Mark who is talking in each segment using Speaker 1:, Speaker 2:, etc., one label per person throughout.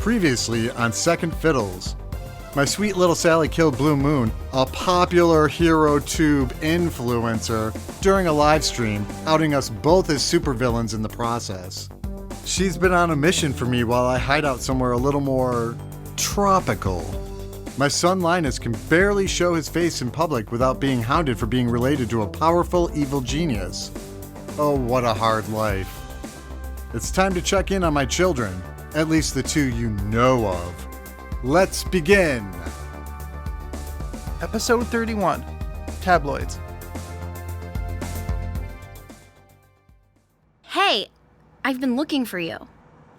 Speaker 1: Previously on Second Fiddles. My sweet little Sally killed Blue Moon, a popular HeroTube influencer, during a live stream, outing us both as supervillains in the process. She's been on a mission for me while I hide out somewhere a little more tropical. My son Linus can barely show his face in public without being hounded for being related to a powerful evil genius. Oh, what a hard life. It's time to check in on my children, at least the two you know of. Let's begin!
Speaker 2: Episode 31, Tabloids.
Speaker 3: Hey, I've been looking for you.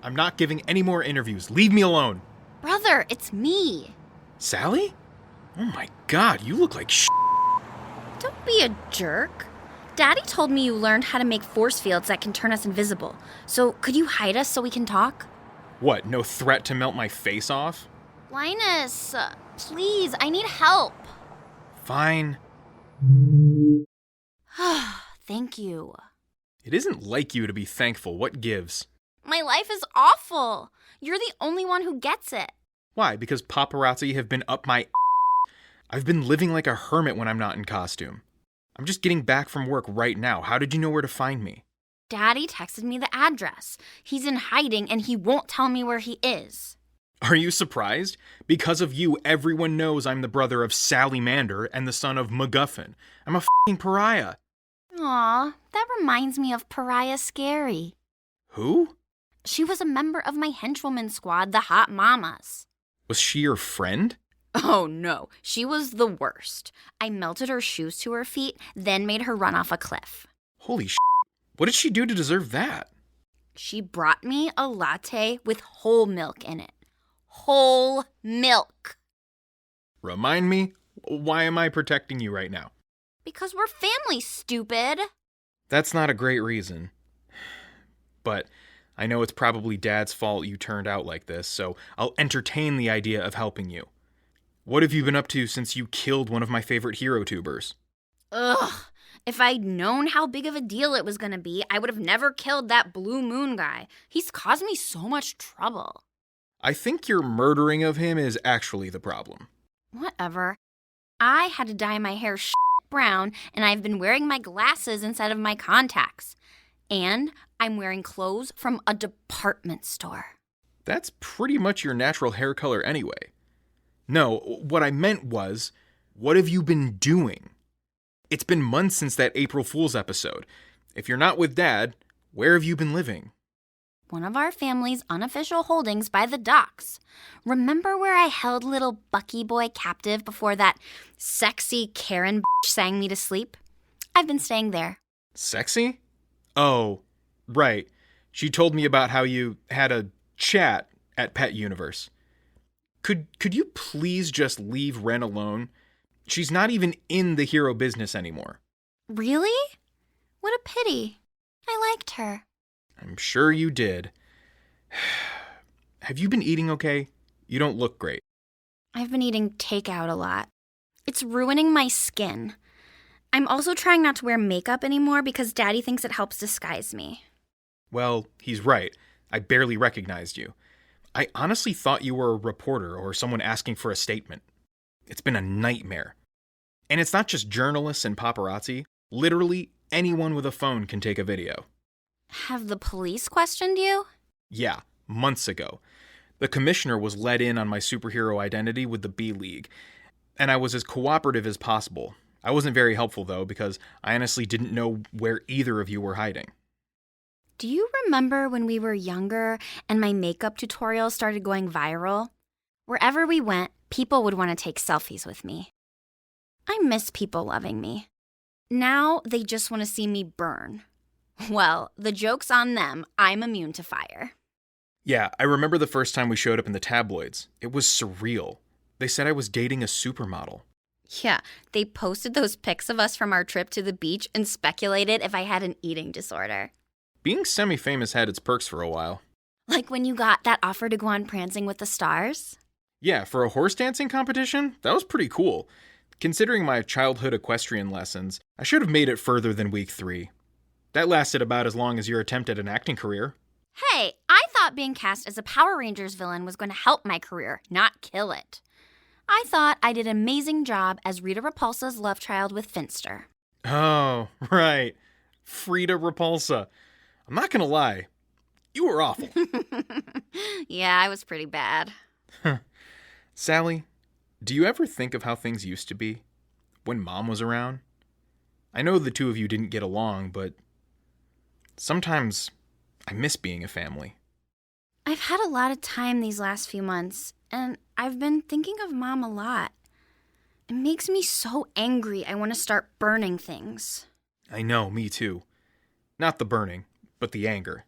Speaker 4: I'm not giving any more interviews. Leave me alone.
Speaker 3: Brother, it's me.
Speaker 4: Sally? Oh my god, you look like
Speaker 3: Don't be a jerk. Daddy told me you learned how to make force fields that can turn us invisible. So could you hide us so we can talk?
Speaker 4: What, no threat to melt my face off?
Speaker 3: Linus, please, I need help.
Speaker 4: Fine.
Speaker 3: Thank you.
Speaker 4: It isn't like you to be thankful. What gives?
Speaker 3: My life is awful. You're the only one who gets it.
Speaker 4: Why? Because paparazzi have been up my I've been living like a hermit when I'm not in costume. I'm just getting back from work right now. How did you know where to find me?
Speaker 3: Daddy texted me the address. He's in hiding and he won't tell me where he is.
Speaker 4: Are you surprised? Because of you, everyone knows I'm the brother of Sally Mander and the son of MacGuffin. I'm a f***ing pariah.
Speaker 3: Aw, that reminds me of Pariah Scary.
Speaker 4: Who?
Speaker 3: She was a member of my henchwoman squad, the Hot Mamas.
Speaker 4: Was she your friend?
Speaker 3: Oh no, she was the worst. I melted her shoes to her feet, then made her run off a cliff.
Speaker 4: Holy sh**. What did she do to deserve that?
Speaker 3: She brought me a latte with whole milk in it. Whole milk.
Speaker 4: Remind me, why am I protecting you right now?
Speaker 3: Because we're family, stupid.
Speaker 4: That's not a great reason. But I know it's probably Dad's fault you turned out like this, so I'll entertain the idea of helping you. What have you been up to since you killed one of my favorite HeroTubers?
Speaker 3: Ugh. If I'd known how big of a deal it was going to be, I would have never killed that Blue Moon guy. He's caused me so much trouble.
Speaker 4: I think your murdering of him is actually the problem.
Speaker 3: Whatever. I had to dye my hair brown, and I've been wearing my glasses instead of my contacts. And I'm wearing clothes from a department store.
Speaker 4: That's pretty much your natural hair color anyway. No, what I meant was, what have you been doing? It's been months since that April Fool's episode. If you're not with Dad, where have you been living?
Speaker 3: One of our family's unofficial holdings by the docks. Remember where I held little Bucky boy captive before that sexy Karen sang me to sleep? I've been staying there.
Speaker 4: Sexy? Oh, right. She told me about how you had a chat at Pet Universe. Could you please just leave Ren alone? She's not even in the hero business anymore.
Speaker 3: Really? What a pity. I liked her.
Speaker 4: I'm sure you did. Have you been eating okay? You don't look great.
Speaker 3: I've been eating takeout a lot. It's ruining my skin. I'm also trying not to wear makeup anymore because Daddy thinks it helps disguise me.
Speaker 4: Well, he's right. I barely recognized you. I honestly thought you were a reporter or someone asking for a statement. It's been a nightmare. And it's not just journalists and paparazzi. Literally anyone with a phone can take a video.
Speaker 3: Have the police questioned you?
Speaker 4: Yeah, months ago. The commissioner was let in on my superhero identity with the B-League, and I was as cooperative as possible. I wasn't very helpful, though, because I honestly didn't know where either of you were hiding.
Speaker 3: Do you remember when we were younger and my makeup tutorials started going viral? Wherever we went, people would want to take selfies with me. I miss people loving me. Now they just want to see me burn. Well, the joke's on them. I'm immune to fire.
Speaker 4: Yeah, I remember the first time we showed up in the tabloids. It was surreal. They said I was dating a supermodel.
Speaker 3: Yeah, they posted those pics of us from our trip to the beach and speculated if I had an eating disorder.
Speaker 4: Being semi-famous had its perks for a while.
Speaker 3: Like when you got that offer to go on Prancing with the Stars?
Speaker 4: Yeah, for a horse dancing competition, that was pretty cool. Considering my childhood equestrian lessons, I should have made it further than week 3. That lasted about as long as your attempt at an acting career.
Speaker 3: Hey, I thought thought being cast as a Power Rangers villain was going to help my career, not kill it. I thought I did an amazing job as Rita Repulsa's love child with Finster.
Speaker 4: Oh, right. Frida Repulsa. I'm not gonna lie. You were awful.
Speaker 3: Yeah, I was pretty bad.
Speaker 4: Sally, do you ever think of how things used to be? When Mom was around? I know the two of you didn't get along, but sometimes I miss being a family.
Speaker 3: I've had a lot of time these last few months, and I've been thinking of Mom a lot. It makes me so angry I want to start burning things.
Speaker 4: I know, me too. Not the burning, but the anger.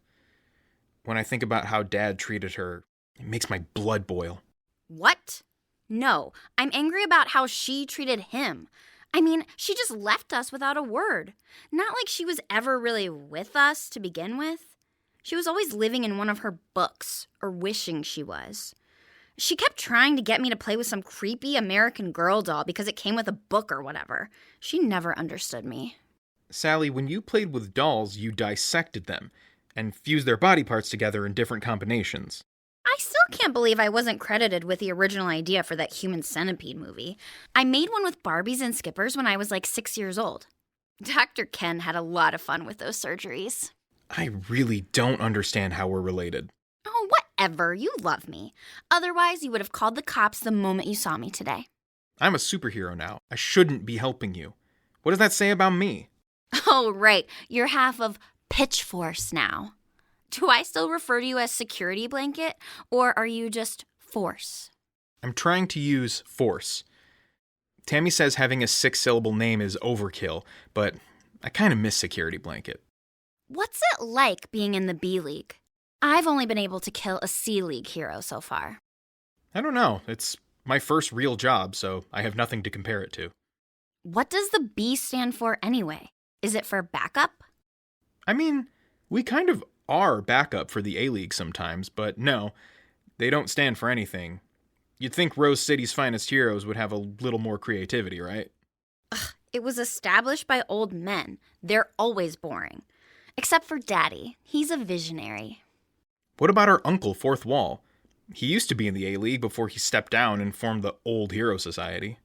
Speaker 4: When I think about how Dad treated her, it makes my blood boil.
Speaker 3: What? No, I'm angry about how she treated him. I mean, she just left us without a word. Not like she was ever really with us to begin with. She was always living in one of her books, or wishing she was. She kept trying to get me to play with some creepy American Girl doll because it came with a book or whatever. She never understood me.
Speaker 4: Sally, when you played with dolls, you dissected them and fused their body parts together in different combinations.
Speaker 3: I still can't believe I wasn't credited with the original idea for that Human Centipede movie. I made one with Barbies and Skippers when I was like 6 years old. Dr. Ken had a lot of fun with those surgeries.
Speaker 4: I really don't understand how we're related.
Speaker 3: Oh, whatever. You love me. Otherwise, you would have called the cops the moment you saw me today.
Speaker 4: I'm a superhero now. I shouldn't be helping you. What does that say about me?
Speaker 3: Oh, right. You're half of Pitch Force now. Do I still refer to you as security blanket, or are you just force?
Speaker 4: I'm trying to use force. Tammy says having a 6-syllable name is overkill, but I kind of miss security blanket.
Speaker 3: What's it like being in the B League? I've only been able to kill a C League hero so far.
Speaker 4: I don't know. It's my first real job, so I have nothing to compare it to.
Speaker 3: What does the B stand for anyway? Is it for backup?
Speaker 4: I mean, we kind of are backup for the A-League sometimes, but no, they don't stand for anything. You'd think Rose City's finest heroes would have a little more creativity, right?
Speaker 3: Ugh, it was established by old men. They're always boring. Except for Daddy. He's a visionary.
Speaker 4: What about our uncle, Fourth Wall? He used to be in the A-League before he stepped down and formed the Old Hero Society.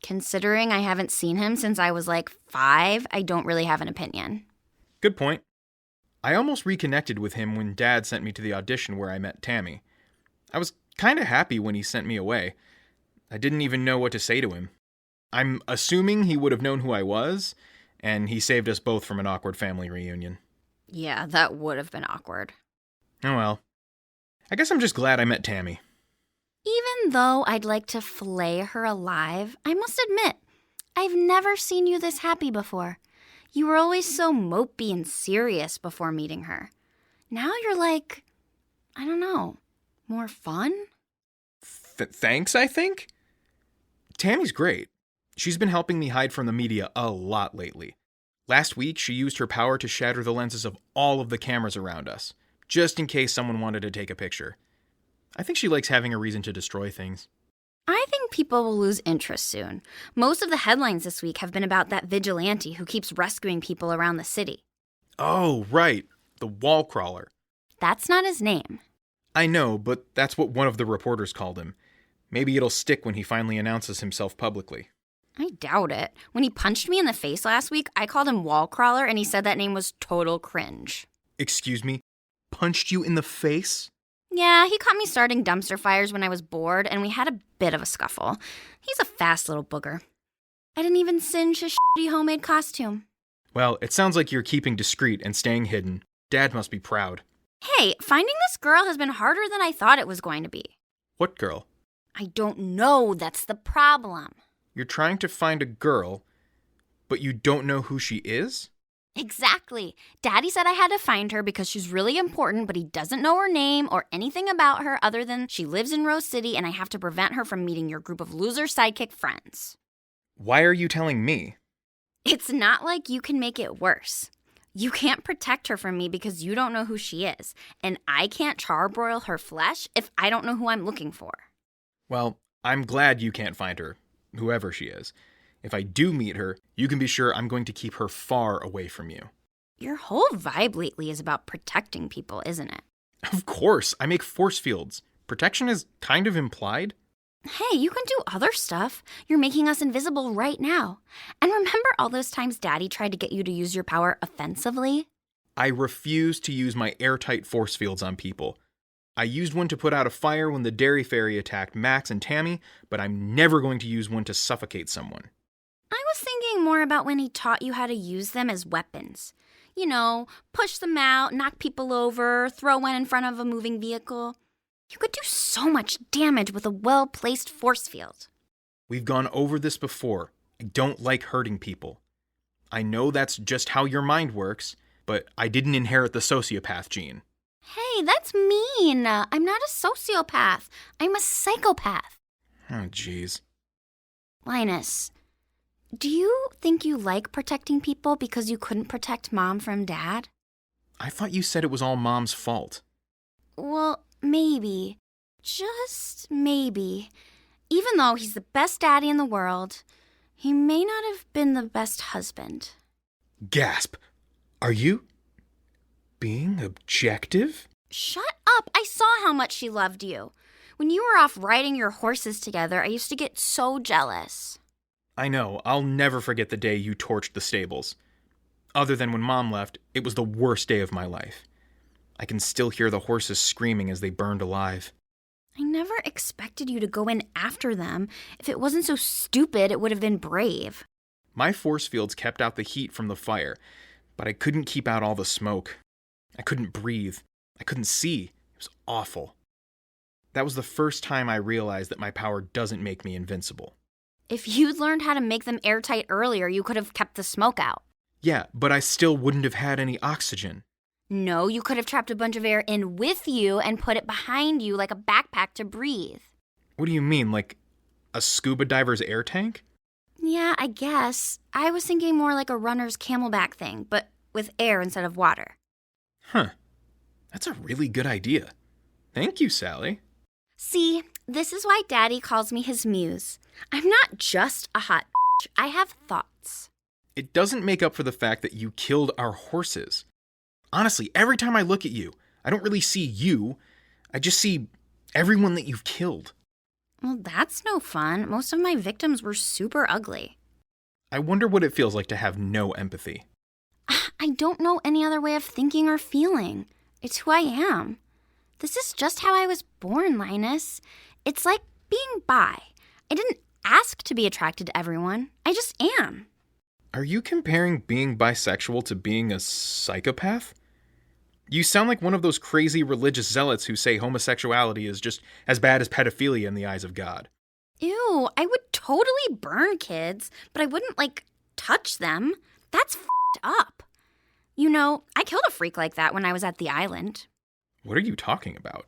Speaker 3: Considering I haven't seen him since I was like 5, I don't really have an opinion.
Speaker 4: Good point. I almost reconnected with him when Dad sent me to the audition where I met Tammy. I was kind of happy when he sent me away. I didn't even know what to say to him. I'm assuming he would have known who I was, and he saved us both from an awkward family reunion.
Speaker 3: Yeah, that would have been awkward.
Speaker 4: Oh well. I guess I'm just glad I met Tammy.
Speaker 3: Even though I'd like to flay her alive, I must admit, I've never seen you this happy before. You were always so mopey and serious before meeting her. Now you're like, I don't know, more fun?
Speaker 4: Thanks, I think? Tammy's great. She's been helping me hide from the media a lot lately. Last week, she used her power to shatter the lenses of all of the cameras around us, just in case someone wanted to take a picture. I think she likes having a reason to destroy things.
Speaker 3: I think people will lose interest soon. Most of the headlines this week have been about that vigilante who keeps rescuing people around the city.
Speaker 4: Oh, right. The wall crawler.
Speaker 3: That's not his name.
Speaker 4: I know, but that's what one of the reporters called him. Maybe it'll stick when he finally announces himself publicly.
Speaker 3: I doubt it. When he punched me in the face last week, I called him wall crawler and he said that name was total cringe.
Speaker 4: Excuse me? Punched you in the face?
Speaker 3: Yeah, he caught me starting dumpster fires when I was bored, and we had a bit of a scuffle. He's a fast little booger. I didn't even singe his shitty homemade costume.
Speaker 4: Well, it sounds like you're keeping discreet and staying hidden. Dad must be proud.
Speaker 3: Hey, finding this girl has been harder than I thought it was going to be.
Speaker 4: What girl?
Speaker 3: I don't know, that's the problem.
Speaker 4: You're trying to find a girl, but you don't know who she is?
Speaker 3: Exactly. Daddy said I had to find her because she's really important, but he doesn't know her name or anything about her other than she lives in Rose City and I have to prevent her from meeting your group of loser sidekick friends.
Speaker 4: Why are you telling me?
Speaker 3: It's not like you can make it worse. You can't protect her from me because you don't know who she is, and I can't charbroil her flesh if I don't know who I'm looking for.
Speaker 4: Well, I'm glad you can't find her, whoever she is. If I do meet her, you can be sure I'm going to keep her far away from you.
Speaker 3: Your whole vibe lately is about protecting people, isn't it?
Speaker 4: Of course, I make force fields. Protection is kind of implied.
Speaker 3: Hey, you can do other stuff. You're making us invisible right now. And remember all those times Daddy tried to get you to use your power offensively?
Speaker 4: I refuse to use my airtight force fields on people. I used one to put out a fire when the dairy fairy attacked Max and Tammy, but I'm never going to use one to suffocate someone.
Speaker 3: I was thinking more about when he taught you how to use them as weapons. You know, push them out, knock people over, throw one in front of a moving vehicle. You could do so much damage with a well-placed force field.
Speaker 4: We've gone over this before. I don't like hurting people. I know that's just how your mind works, but I didn't inherit the sociopath gene.
Speaker 3: Hey, that's mean. I'm not a sociopath. I'm a psychopath.
Speaker 4: Oh, jeez.
Speaker 3: Linus, do you think you like protecting people because you couldn't protect Mom from Dad?
Speaker 4: I thought you said it was all Mom's fault.
Speaker 3: Well, maybe. Just maybe. Even though he's the best daddy in the world, he may not have been the best husband.
Speaker 4: Gasp! Are you being objective?
Speaker 3: Shut up! I saw how much she loved you. When you were off riding your horses together, I used to get so jealous.
Speaker 4: I know, I'll never forget the day you torched the stables. Other than when Mom left, it was the worst day of my life. I can still hear the horses screaming as they burned alive.
Speaker 3: I never expected you to go in after them. If it wasn't so stupid, it would have been brave.
Speaker 4: My force fields kept out the heat from the fire, but I couldn't keep out all the smoke. I couldn't breathe. I couldn't see. It was awful. That was the first time I realized that my power doesn't make me invincible.
Speaker 3: If you'd learned how to make them airtight earlier, you could have kept the smoke out.
Speaker 4: Yeah, but I still wouldn't have had any oxygen.
Speaker 3: No, you could have trapped a bunch of air in with you and put it behind you like a backpack to breathe.
Speaker 4: What do you mean, like a scuba diver's air tank?
Speaker 3: Yeah, I guess. I was thinking more like a runner's camelback thing, but with air instead of water.
Speaker 4: Huh. That's a really good idea. Thank you, Sally.
Speaker 3: See, this is why Daddy calls me his muse. I'm not just a hot bitch. I have thoughts.
Speaker 4: It doesn't make up for the fact that you killed our horses. Honestly, every time I look at you, I don't really see you. I just see everyone that you've killed.
Speaker 3: Well, that's no fun. Most of my victims were super ugly.
Speaker 4: I wonder what it feels like to have no empathy.
Speaker 3: I don't know any other way of thinking or feeling. It's who I am. This is just how I was born, Linus. It's like being bi. I didn't ask to be attracted to everyone. I just am.
Speaker 4: Are you comparing being bisexual to being a psychopath? You sound like one of those crazy religious zealots who say homosexuality is just as bad as pedophilia in the eyes of God.
Speaker 3: Ew, I would totally burn kids, but I wouldn't, touch them. That's f***ed up. You know, I killed a freak like that when I was at the island.
Speaker 4: What are you talking about?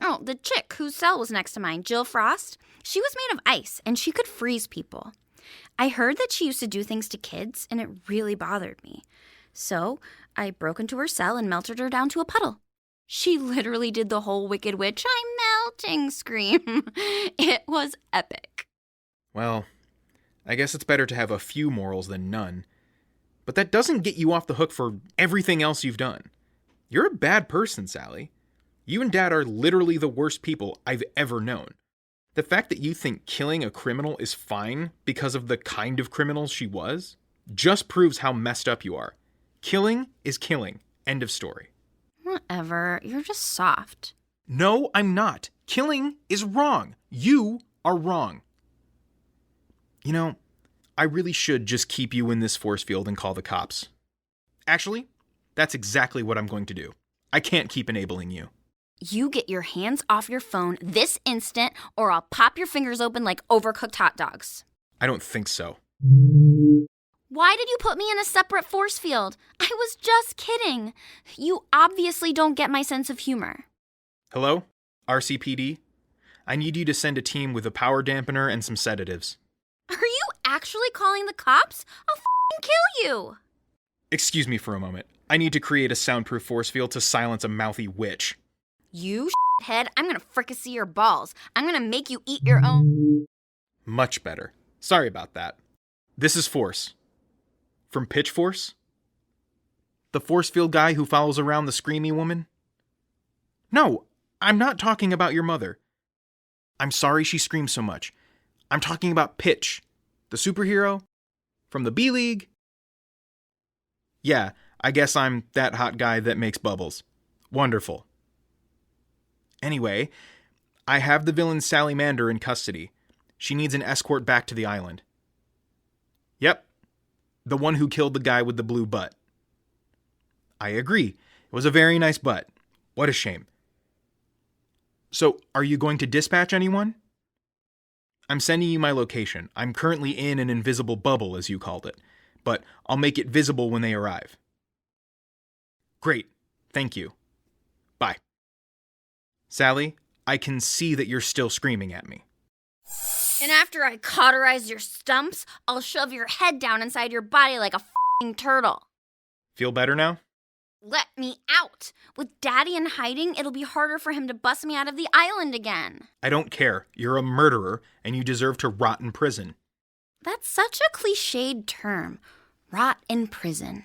Speaker 3: Oh, the chick whose cell was next to mine, Jill Frost. She was made of ice, and she could freeze people. I heard that she used to do things to kids, and it really bothered me. So I broke into her cell and melted her down to a puddle. She literally did the whole Wicked Witch, I'm melting scream. It was epic.
Speaker 4: Well, I guess it's better to have a few morals than none. But that doesn't get you off the hook for everything else you've done. You're a bad person, Sally. You and Dad are literally the worst people I've ever known. The fact that you think killing a criminal is fine because of the kind of criminal she was just proves how messed up you are. Killing is killing. End of story.
Speaker 3: Whatever. You're just soft.
Speaker 4: No, I'm not. Killing is wrong. You are wrong. You know, I really should just keep you in this force field and call the cops. Actually, that's exactly what I'm going to do. I can't keep enabling you.
Speaker 3: You get your hands off your phone this instant, or I'll pop your fingers open like overcooked hot dogs.
Speaker 4: I don't think so.
Speaker 3: Why did you put me in a separate force field? I was just kidding. You obviously don't get my sense of humor.
Speaker 4: Hello? RCPD? I need you to send a team with a power dampener and some sedatives.
Speaker 3: Are you actually calling the cops? I'll f***ing kill you.
Speaker 4: Excuse me for a moment. I need to create a soundproof force field to silence a mouthy witch.
Speaker 3: You shithead, I'm gonna fricassee your balls. I'm gonna make you eat your own.
Speaker 4: Much better. Sorry about that. This is Force. From Pitch Force? The force field guy who follows around the screamy woman? No, I'm not talking about your mother. I'm sorry she screams so much. I'm talking about Pitch, the superhero from the B-League. Yeah, I guess I'm that hot guy that makes bubbles. Wonderful. Anyway, I have the villain Sally Mander in custody. She needs an escort back to the island. Yep, the one who killed the guy with the blue butt. I agree. It was a very nice butt. What a shame. So, are you going to dispatch anyone? I'm sending you my location. I'm currently in an invisible bubble, as you called it, but I'll make it visible when they arrive. Great. Thank you. Bye. Sally, I can see that you're still screaming at me.
Speaker 3: And after I cauterize your stumps, I'll shove your head down inside your body like a f***ing turtle.
Speaker 4: Feel better now?
Speaker 3: Let me out! With Daddy in hiding, it'll be harder for him to bust me out of the island again.
Speaker 4: I don't care. You're a murderer, and you deserve to rot in prison.
Speaker 3: That's such a cliched term. Rot in prison.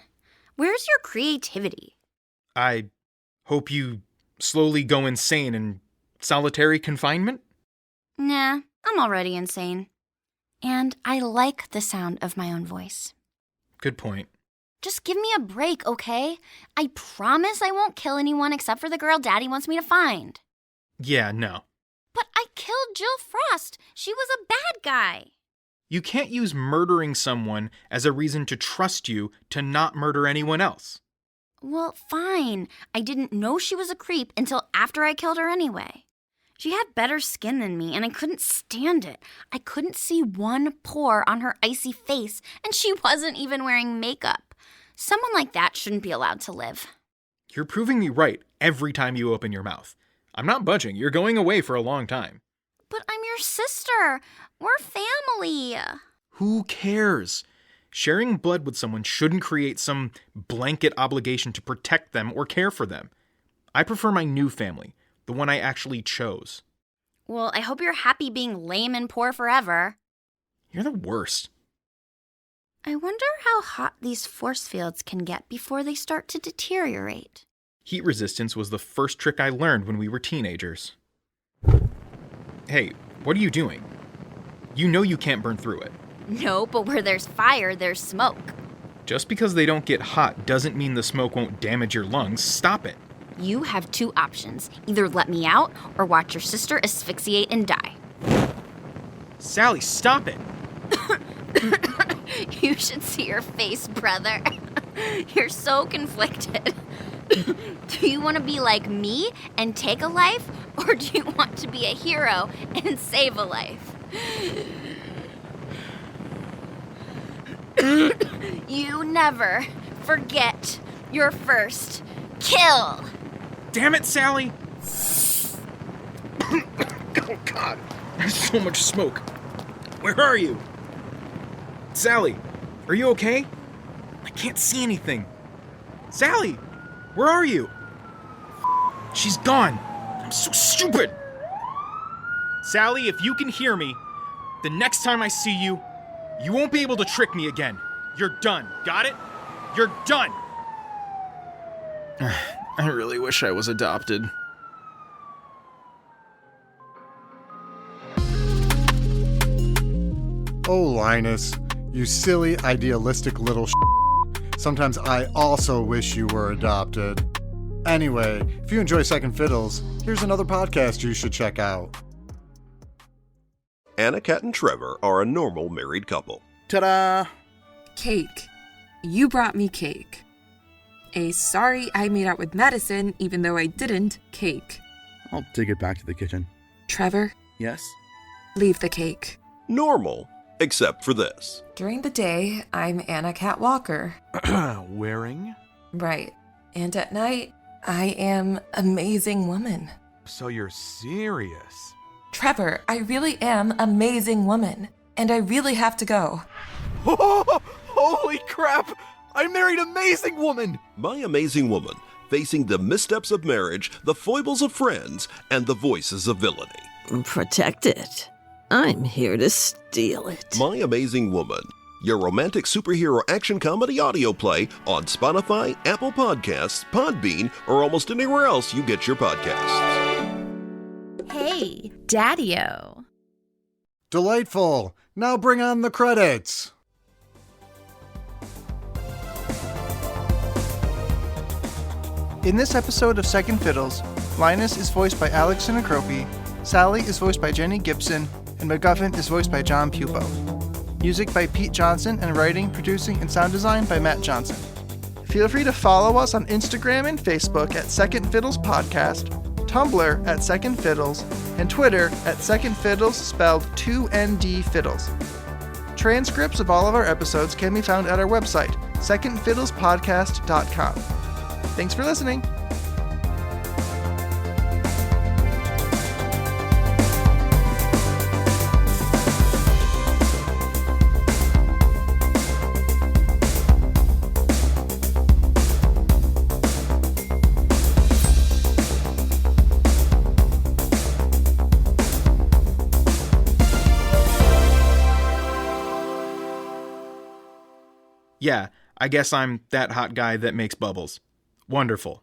Speaker 3: Where's your creativity?
Speaker 4: I hope you slowly go insane in solitary confinement?
Speaker 3: Nah, I'm already insane. And I like the sound of my own voice.
Speaker 4: Good point.
Speaker 3: Just give me a break, okay? I promise I won't kill anyone except for the girl Daddy wants me to find.
Speaker 4: Yeah, no.
Speaker 3: But I killed Jill Frost. She was a bad guy.
Speaker 4: You can't use murdering someone as a reason to trust you to not murder anyone else.
Speaker 3: Well, fine. I didn't know she was a creep until after I killed her anyway. She had better skin than me, and I couldn't stand it. I couldn't see one pore on her icy face, and she wasn't even wearing makeup. Someone like that shouldn't be allowed to live.
Speaker 4: You're proving me right every time you open your mouth. I'm not budging. You're going away for a long time.
Speaker 3: But I'm your sister. We're family.
Speaker 4: Who cares? Sharing blood with someone shouldn't create some blanket obligation to protect them or care for them. I prefer my new family, the one I actually chose.
Speaker 3: Well, I hope you're happy being lame and poor forever.
Speaker 4: You're the worst.
Speaker 3: I wonder how hot these force fields can get before they start to deteriorate.
Speaker 4: Heat resistance was the first trick I learned when we were teenagers. Hey, what are you doing? You know you can't burn through it.
Speaker 3: No, but where there's fire, there's smoke.
Speaker 4: Just because they don't get hot doesn't mean the smoke won't damage your lungs. Stop it.
Speaker 3: You have two options. Either let me out or watch your sister asphyxiate and die.
Speaker 4: Sally, stop it!
Speaker 3: You should see your face, brother. You're so conflicted. Do you want to be like me and take a life, or do you want to be a hero and save a life? You never forget your first kill.
Speaker 4: Damn it, Sally! Oh, God. There's so much smoke. Where are you? Sally, are you okay? I can't see anything. Sally, where are you? She's gone. I'm so stupid. Sally, if you can hear me, the next time I see you, you won't be able to trick me again. You're done. Got it? You're done. I really wish I was adopted.
Speaker 1: Oh, Linus, you silly, idealistic little Sometimes I also wish you were adopted. Anyway, if you enjoy Second Fiddles, here's another podcast you should check out.
Speaker 5: Anna, Kat, and Trevor are a normal married couple.
Speaker 2: Ta-da!
Speaker 6: Cake. You brought me cake. A sorry I made out with Madison, even though I didn't, cake.
Speaker 7: I'll take it back to the kitchen.
Speaker 6: Trevor,
Speaker 7: Yes?
Speaker 6: leave the cake.
Speaker 5: Normal, except for this.
Speaker 8: During the day, I'm Anna Cat Walker.
Speaker 7: Wearing?
Speaker 8: Right. And at night, I am Amazing Woman.
Speaker 7: So you're serious?
Speaker 8: Trevor, I really am Amazing Woman. And I really have to go.
Speaker 7: Holy crap! I married Amazing Woman!
Speaker 5: My Amazing Woman, facing the missteps of marriage, the foibles of friends, and the voices of villainy.
Speaker 9: Protect it. I'm here to steal it.
Speaker 5: My Amazing Woman, your romantic superhero action comedy audio play on Spotify, Apple Podcasts, Podbean, or almost anywhere else you get your podcasts.
Speaker 9: Hey, Daddy-O.
Speaker 1: Delightful. Now bring on the credits.
Speaker 2: In this episode of Second Fiddles, Linus is voiced by Alex Sinacropi, Sally is voiced by Jenny Gibson, and MacGuffin is voiced by John Pupo. Music by Pete Johnson, and writing, producing, and sound design by Matt Johnson. Feel free to follow us on Instagram and Facebook at Second Fiddles Podcast, Tumblr at Second Fiddles, and Twitter at Second Fiddles, spelled 2ND Fiddles. Transcripts of all of our episodes can be found at our website, secondfiddlespodcast.com. Thanks for listening.
Speaker 4: Yeah, I guess I'm that hot guy that makes bubbles. Wonderful.